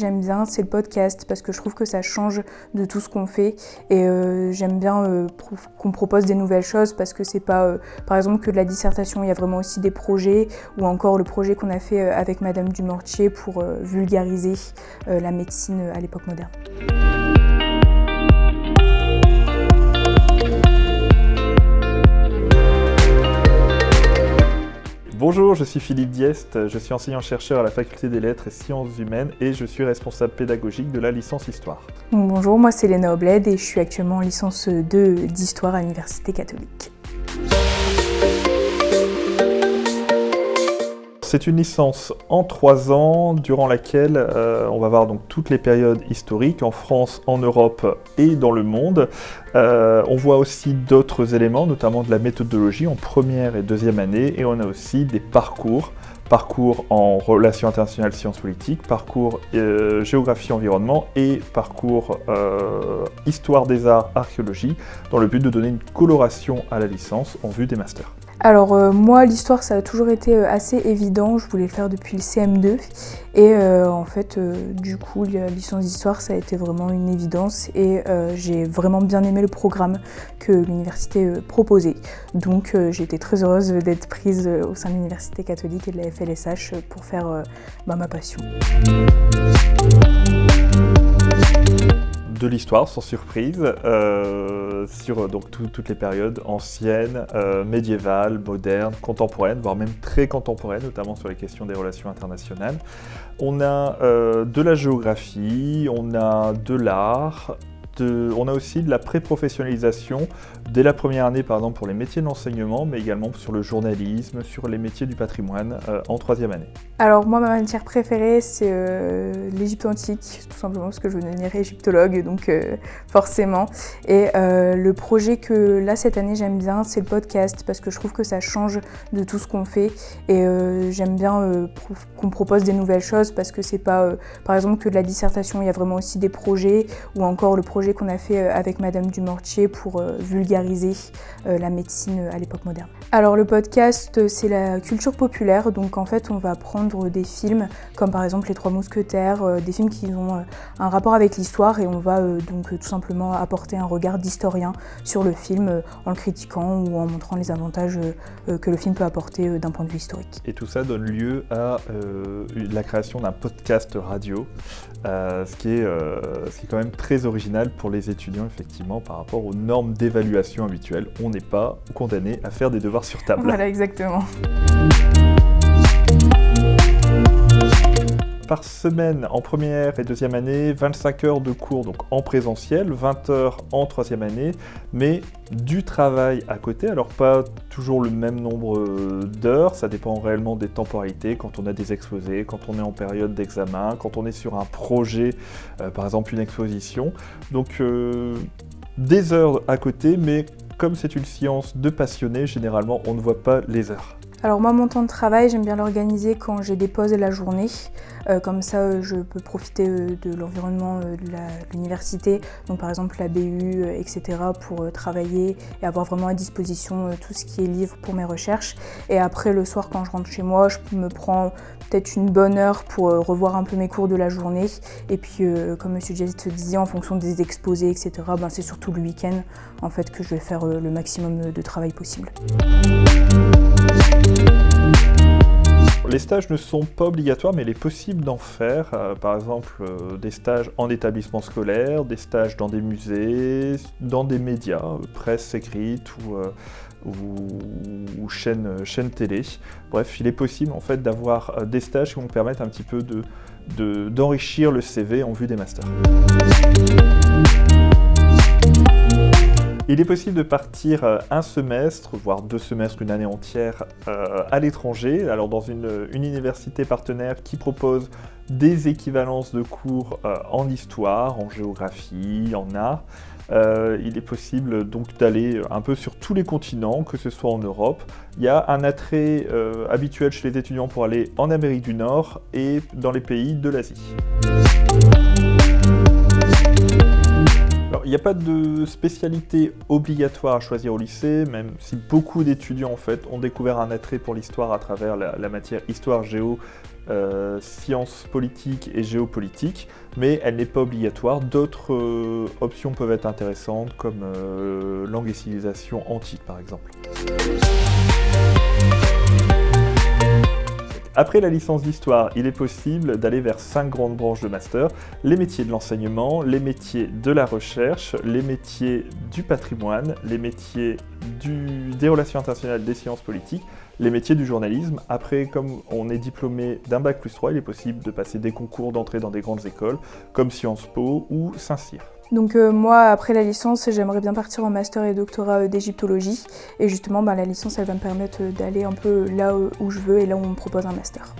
J'aime bien, c'est le podcast parce que je trouve que ça change de tout ce qu'on fait et j'aime bien qu'on propose des nouvelles choses parce que c'est pas par exemple que de la dissertation, il y a vraiment aussi des projets ou encore le projet qu'on a fait avec Madame Dumortier pour vulgariser la médecine à l'époque moderne. Bonjour, je suis Philippe Diest, je suis enseignant-chercheur à la Faculté des Lettres et Sciences Humaines et je suis responsable pédagogique de la licence Histoire. Bonjour, moi c'est Léna Obled et je suis actuellement en licence 2 d'Histoire à l'Université catholique. C'est une licence en 3 ans durant laquelle on va voir donc toutes les périodes historiques en France, en Europe et dans le monde. On voit aussi d'autres éléments, notamment de la méthodologie en première et deuxième année, et on a aussi des parcours en relations internationales, sciences politiques, parcours géographie environnement et parcours histoire des arts, archéologie, dans le but de donner une coloration à la licence en vue des masters. Alors moi l'histoire ça a toujours été assez évident, je voulais le faire depuis le CM2 et en fait du coup la licence d'histoire ça a été vraiment une évidence et j'ai vraiment bien aimé le programme que l'université proposait. Donc j'ai été très heureuse d'être prise au sein de l'université catholique et de la FLSH pour faire ma passion. De l'histoire, sans surprise, sur donc toutes les périodes anciennes, médiévales, modernes, contemporaines, voire même très contemporaines, notamment sur les questions des relations internationales. On a de la géographie, on a de l'art, on a aussi de la pré-professionnalisation dès la première année, par exemple, pour les métiers de l'enseignement, mais également sur le journalisme, sur les métiers du patrimoine en 3e année. Alors moi, ma matière préférée, c'est l'Égypte antique, tout simplement parce que je veux devenir égyptologue, donc forcément. Et le projet que là, cette année, j'aime bien, c'est le podcast, parce que je trouve que ça change de tout ce qu'on fait. Et j'aime bien qu'on propose des nouvelles choses, parce que c'est pas, par exemple, que de la dissertation, il y a vraiment aussi des projets, ou encore le projet qu'on a fait avec Madame Dumortier pour vulgariser la médecine à l'époque moderne. Alors le podcast, c'est la culture populaire, donc en fait on va prendre des films comme par exemple Les Trois Mousquetaires, des films qui ont un rapport avec l'histoire et on va donc tout simplement apporter un regard d'historien sur le film en le critiquant ou en montrant les avantages que le film peut apporter d'un point de vue historique. Et tout ça donne lieu à la création d'un podcast radio, ce qui est quand même très original pour les étudiants effectivement par rapport aux normes d'évaluation habituelles. On n'est pas condamné à faire des devoirs sur table. Voilà, exactement. Par semaine en première et deuxième année, 25 heures de cours donc en présentiel, 20 heures en troisième année, mais du travail à côté. Alors pas toujours le même nombre d'heures, ça dépend réellement des temporalités, quand on a des exposés, quand on est en période d'examen, quand on est sur un projet, par exemple une exposition. Donc des heures à côté, mais comme c'est une science de passionnés, généralement on ne voit pas les heures. Alors moi, mon temps de travail, j'aime bien l'organiser quand j'ai des pauses de la journée. Comme ça, je peux profiter de l'environnement de l'université, donc par exemple la BU, etc. pour travailler et avoir vraiment à disposition tout ce qui est livre pour mes recherches. Et après, le soir, quand je rentre chez moi, je me prends peut-être une bonne heure pour revoir un peu mes cours de la journée. Et puis, comme M. Diest disait, en fonction des exposés, etc., c'est surtout le week-end en fait, que je vais faire le maximum de travail possible. Les stages ne sont pas obligatoires, mais il est possible d'en faire. Par exemple, des stages en établissement scolaire, des stages dans des musées, dans des médias, presse écrite ou chaîne télé. Bref, il est possible en fait d'avoir des stages qui vont permettre un petit peu d'enrichir le CV en vue des masters. Il est possible de partir un semestre, voire 2 semestres, une année entière à l'étranger, alors dans une université partenaire qui propose des équivalences de cours en histoire, en géographie, en art. Il est possible donc d'aller un peu sur tous les continents, que ce soit en Europe. Il y a un attrait habituel chez les étudiants pour aller en Amérique du Nord et dans les pays de l'Asie. Alors, il n'y a pas de spécialité obligatoire à choisir au lycée, même si beaucoup d'étudiants en fait, ont découvert un attrait pour l'histoire à travers la matière histoire-géo sciences politiques et géopolitique, mais elle n'est pas obligatoire. D'autres options peuvent être intéressantes, comme langue et civilisation antique par exemple. Après la licence d'histoire, il est possible d'aller vers 5 grandes branches de master: les métiers de l'enseignement, les métiers de la recherche, les métiers du patrimoine, les métiers des relations internationales, des sciences politiques, les métiers du journalisme. Après, comme on est diplômé d'un bac+3, il est possible de passer des concours d'entrée dans des grandes écoles comme Sciences Po ou Saint-Cyr. Donc moi, après la licence, j'aimerais bien partir en master et doctorat d'égyptologie. Et justement, la licence, elle va me permettre d'aller un peu là où je veux et là où on me propose un master.